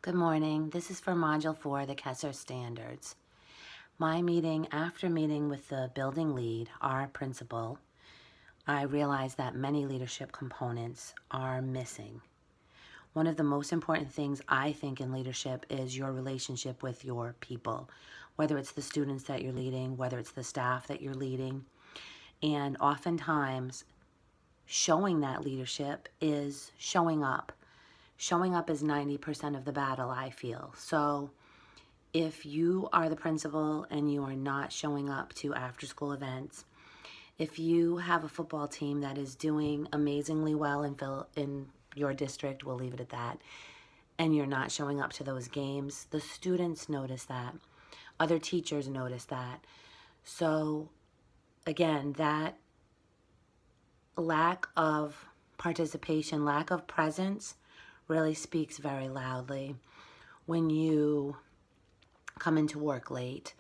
Good morning. This is for Module 4, the KESA standards. After meeting with the building lead, our principal, I realized that many leadership components are missing. One of the most important things I think in leadership is your relationship with your people, whether it's the students that you're leading, whether it's the staff that you're leading. And oftentimes, showing that leadership is showing up. Showing up is 90% of the battle, I feel. So if you are the principal and you are not showing up to after-school events, if you have a football team that is doing amazingly well in your district, we'll leave it at that, and you're not showing up to those games, the students notice that. Other teachers notice that. So again, that lack of participation, lack of presence really speaks very loudly. When you come into work late,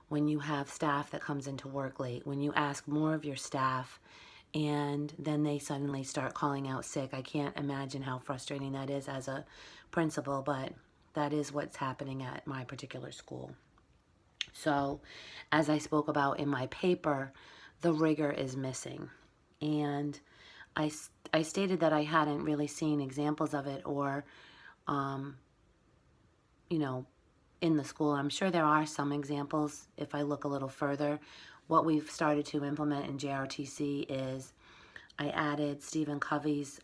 when you have staff that comes into work late, when you ask more of your staff and then they suddenly start calling out sick. I can't imagine how frustrating that is as a principal, but that is what's happening at my particular school. So as I spoke about in my paper, the rigor is missing. And I stated that I hadn't really seen examples of it or, you know, in the school. I'm sure there are some examples if I look a little further. What we've started to implement in JRTC is I added Stephen Covey's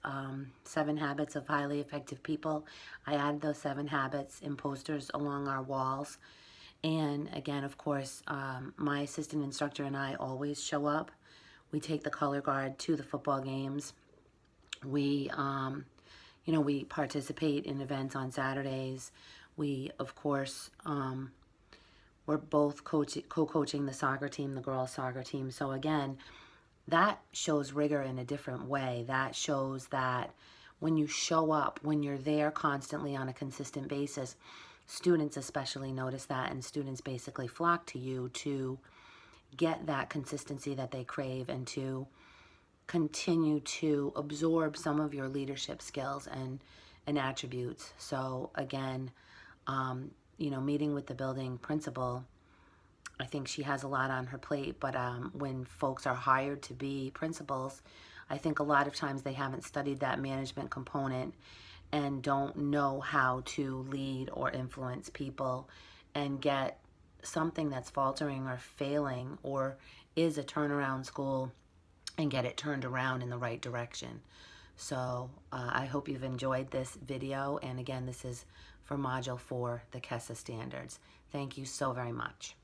7 Habits of Highly Effective People. I added those 7 habits in posters along our walls. And again, of course, my assistant instructor and I always show up. We take the color guard to the football games. We, we participate in events on Saturdays. We, of course, we're both co-coaching the soccer team, the girls' soccer team. So again, that shows rigor in a different way. That shows that when you show up, when you're there constantly on a consistent basis, students especially notice that, and students basically flock to you to get that consistency that they crave and to continue to absorb some of your leadership skills and attributes. So again, meeting with the building principal, I think she has a lot on her plate, but when folks are hired to be principals, I think a lot of times they haven't studied that management component and don't know how to lead or influence people and get something that's faltering or failing or is a turnaround school and get it turned around in the right direction. So I hope you've enjoyed this video. And again, this is for Module 4, the KESA standards. Thank you so very much.